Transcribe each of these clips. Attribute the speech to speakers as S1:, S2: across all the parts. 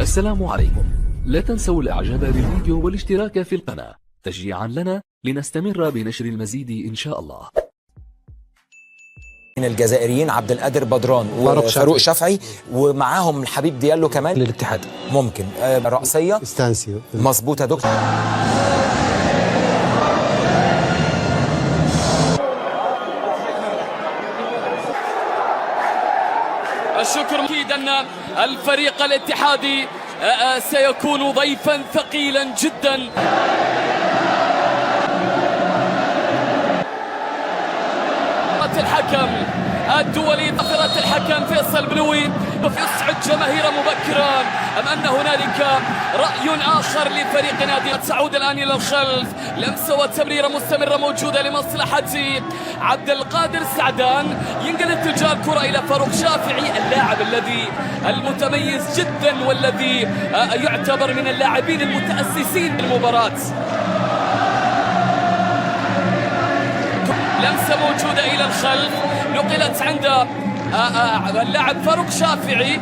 S1: السلام عليكم. لا تنسوا الاعجاب بالفيديو والاشتراك في القناة تشجيعا لنا لنستمر بنشر المزيد ان شاء الله.
S2: من الجزائريين عبد القادر بدران وفاروق شافعي ومعاهم الحبيب ديالو كمان
S3: للاتحاد
S2: ممكن رأسية
S3: استانسيو
S2: مظبوط يا دكتور.
S4: الشكر أكيد أن الفريق الاتحادي سيكون ضيفا ثقيلا جدا. الحكم الدولي طفرة الحكم فيصل بنوي يسعد جماهير مبكرا أم أن هنالك رأي آخر لفريق نادي تعود الآن إلى الخلف. لمسة وتمريرة مستمرة موجودة لمصلحة عبد القادر سعدان. ينقل اتجاه الكرة إلى فاروق شافعي اللاعب الذي المتميز جدا والذي يعتبر من اللاعبين المتأسسين بالمباراة. لمسة موجودة إلى الخلف نقلت عند اللاعب فاروق شافعي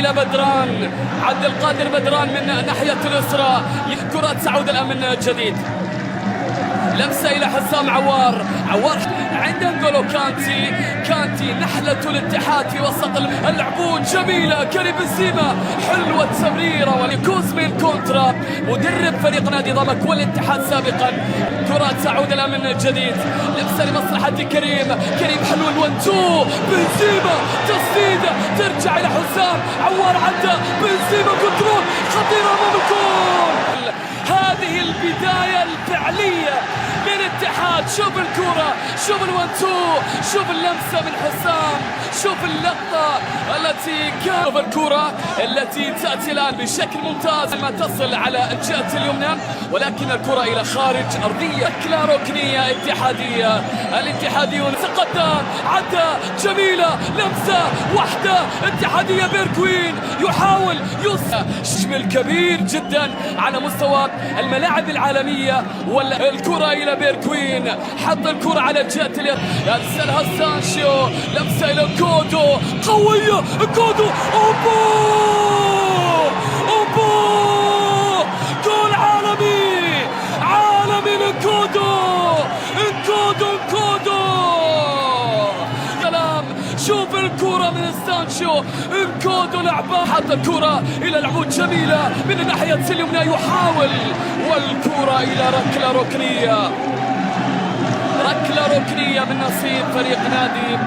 S4: إلى بدران. عبد القادر بدران من ناحية اليسرى. كرة تعود الآن من جديد. لمسة إلى حسام عوار عند انجولو كانتي نحلة الاتحاد في وسط اللعبون جميلة. كريم بنزيما حلوة التمريرة ولكوزمين كونترا مدرب فريق نادي ضمك والاتحاد سابقا. كرة تعود الآن من جديد. لمسة لمصلحة كريم حلو الونتو. بنزيما تسديدة ترجع إلى حسام عوار عدى بنزيما كنترول خطيرة أمام الجول. هذه البداية الفعلية للاتحاد. شوف الكرة شوف الونتو شوف اللمسة من حسام شوف اللقطة التي كانت الكرة التي تأتي الآن بشكل ممتاز ما تصل على الجهة اليمنى ولكن الكرة إلى خارج أرضية. ركلة ركنية اتحادية. الاتحاديون تقدم عدى جميلة لمسة واحدة اتحادية. بيركوين يحاول شمل كبير جدا على مستوى الملاعب العالمية والكرة إلى بيركوين حط الكرة على الجهة يرسلها سانشيو. لمسة إلى كودو قوية كودو أوبو جول عالمي لكودو. كلام شوف الكرة من سانشيو انكودو لعبة حط الكرة إلى العمود جميلة من الناحية اليمنى يحاول والكرة إلى ركلة ركنية من نصيب فريق نادي.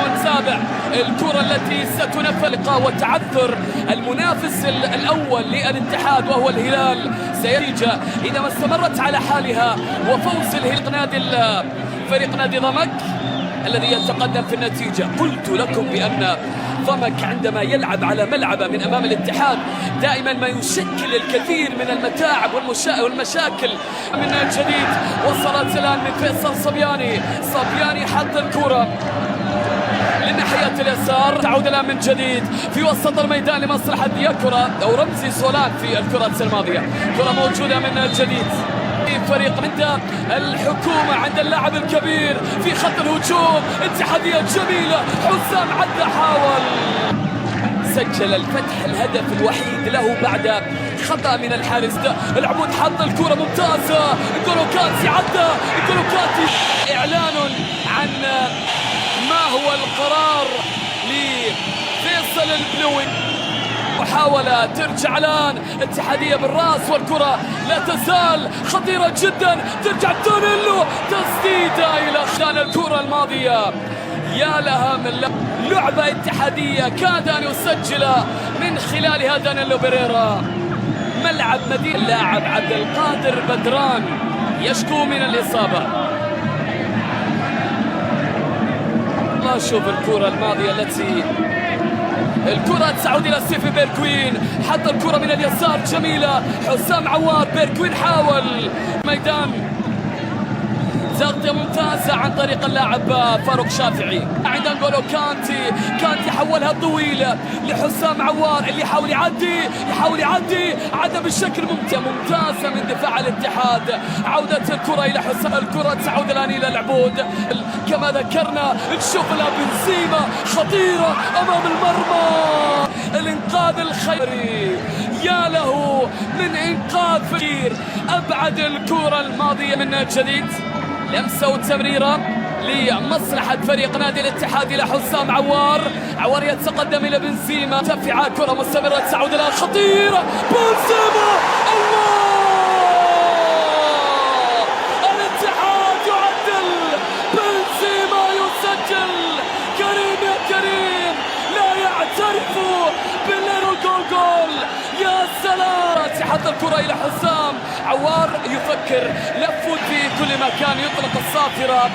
S4: ونتابع الكرة التي ستنفذ وتعثر المنافس الأول للاتحاد وهو الهلال سيرجع إذا ما استمرت على حالها وفوز الهلال فريق نادي ضمك الذي يتقدم في النتيجة. قلت لكم بأن ضمك عندما يلعب على ملعبه من أمام الاتحاد دائما ما يشكل الكثير من المتاعب والمشاكل. من جديد وصلت الآن من فيصل صبياني حط الكرة لناحية اليسار. تعود الآن من جديد في وسط الميدان لمصلحة دياكورا أو رمزي سولان في الكرة الماضية. كرة موجودة من جديد. فريق عند الحكومة عند اللاعب الكبير في خط الهجوم. اتحادية جميلة حسام عدى حاول سجل الفتح الهدف الوحيد له بعد خطأ من الحارس. العمود حط الكرة ممتازة. انجولو كانتي إعلان عن ما هو القرار لفيصل البنوي. محاولة ترجع الآن اتحادية بالراس والكرة لا تزال خطيرة جدا. ترجع دانيلو تسديدة إلى خان الكرة الماضية. يا لها من لعبة اتحادية كاد أن يسجل من خلالها دانيلو بيريرا. ملعب مدينة اللاعب عبد القادر بدران يشكو من الإصابة. الله شوف الكرة الماضية التي الكرة تعود إلى ستيفي بيركوين حط الكرة من اليسار جميلة حسام عواد. بيركوين حاول ميدان تغطية ممتازة عن طريق اللاعب فاروق شافعي. عند انغولو كانتي حولها طويلة لحسام عوار اللي يحاول يعدي عدى بشكل ممتازة من دفاع الاتحاد. عودة الكرة إلى حسام، الكرة تعود الآن إلى العبود. كما ذكرنا نشوف لها بنزيما خطيرة أمام المرمى. الإنقاذ الخيري، يا له من إنقاذ فكير. أبعد الكرة الماضية من جديد، لمسة وتمريرة لمصلحة فريق نادي الاتحاد إلى حسام عوار يتقدم إلى بنزيما. تفعى كرة مستمرة تعود لها خطيرة. بنزيما، الله! الاتحاد يعدل، بنزيما يسجل. كريم يا كريم لا يعترف بالجول. يا سلام! حط الكرة إلى حسام عوار يفكر لف في كل مكان، يطلق الصافرة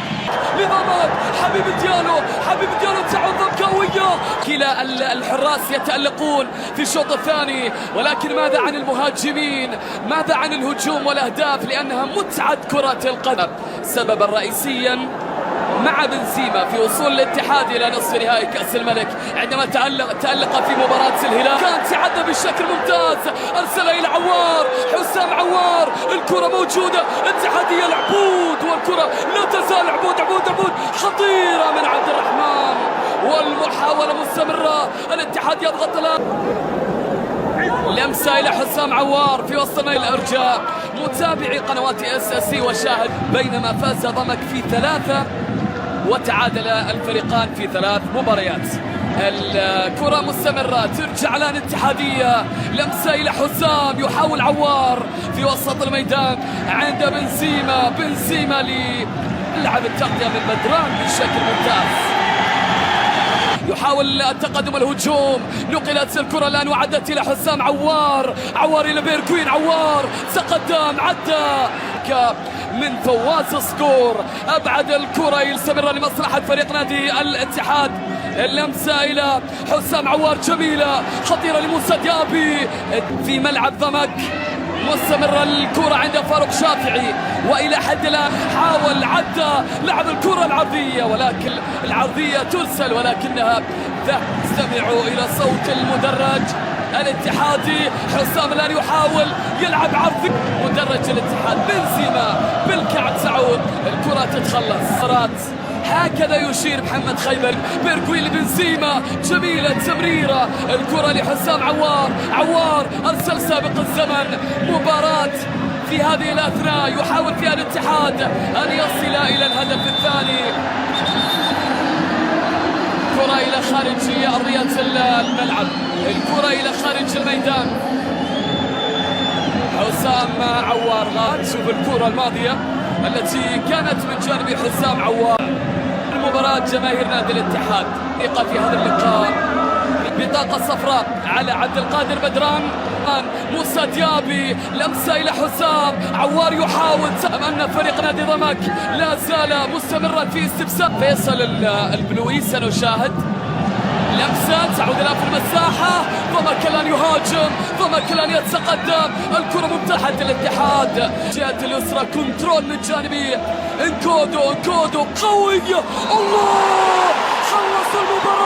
S4: لضمك. حبيب ديالو تعود ضمكاوية. كلا الحراس يتألقون في الشوط الثاني، ولكن ماذا عن المهاجمين؟ ماذا عن الهجوم والأهداف؟ لأنها متعة كرة القدم. سببا رئيسيا مع بنزيما في وصول الاتحاد إلى نصف نهائي كأس الملك عندما تألق في مباراة الهلال. كان تعدى بشكل ممتاز، أرسل إلى حسام عوار. الكرة موجودة، اتحادية العبود، والكرة لا تزال عبود خطيرة من عبد الرحمن، والمحاولة مستمرة. الاتحاد يضغط الآن. لمسة إلى حسام عوار في وسط الإرجاء. متابعي قنوات SSC وشاهد، بينما فاز ضمك في 3 وتعادل الفريقان في 3 مباريات. الكرة مستمرة ترجع الآن اتحادية. لمسة إلى حسام، يحاول عوار في وسط الميدان عند بنزيما لعب التغطية من بدران بشكل ممتاز. يحاول التقدم الهجوم. نقلت الكرة الآن وعدت إلى حسام عوار إلى بيركوين. عوار تقدم، عدى من فواز سكور. أبعد الكرة يستمر لمصلحة فريق نادي الاتحاد. اللمسة إلى حسام عوار جميلة خطيرة لموسى ديابي في ملعب ضمك. مستمرة الكرة عند فاروق شافعي، وإلى حد الآن حاول عدى لعب الكرة العرضية، ولكن العرضية ترسل ولكنها تستمع إلى صوت المدرج الاتحادي. حسام الآن يحاول يلعب عرض مدرج الاتحاد. بنزيما بالكعب تعود الكرة تتخلص. هكذا يشير محمد خيبر. بيركوين لبنزيما، جميلة تمريرة. الكرة لحسام عوار أرسل سابق الزمن. مباراة في هذه الأثناء يحاول فيها الاتحاد أن يصل إلى الهدف الثاني. كرة إلى خارج أرضية الملعب، الكرة إلى خارج الميدان. حسام عوار شوف الكرة الماضية التي كانت من جانب حسام عوار. مباراة جماهير نادي الاتحاد في هذا اللقاء. بطاقة صفراء على عبد القادر بدران. موسى ديابي، لمسة إلى حسام عوار يحاول. أن فريق نادي ضمك لا زال مستمرا في استفسار. فيصل البلوي سنشاهد لمسة تعود الآن في المساحة. ضمك الآن يهاجم، ضمك الآن يتقدم. الكرة ممتحة الاتحاد جهة اليسرى، كنترول من جانبي انكودو قوية. الله، خلص المباراة.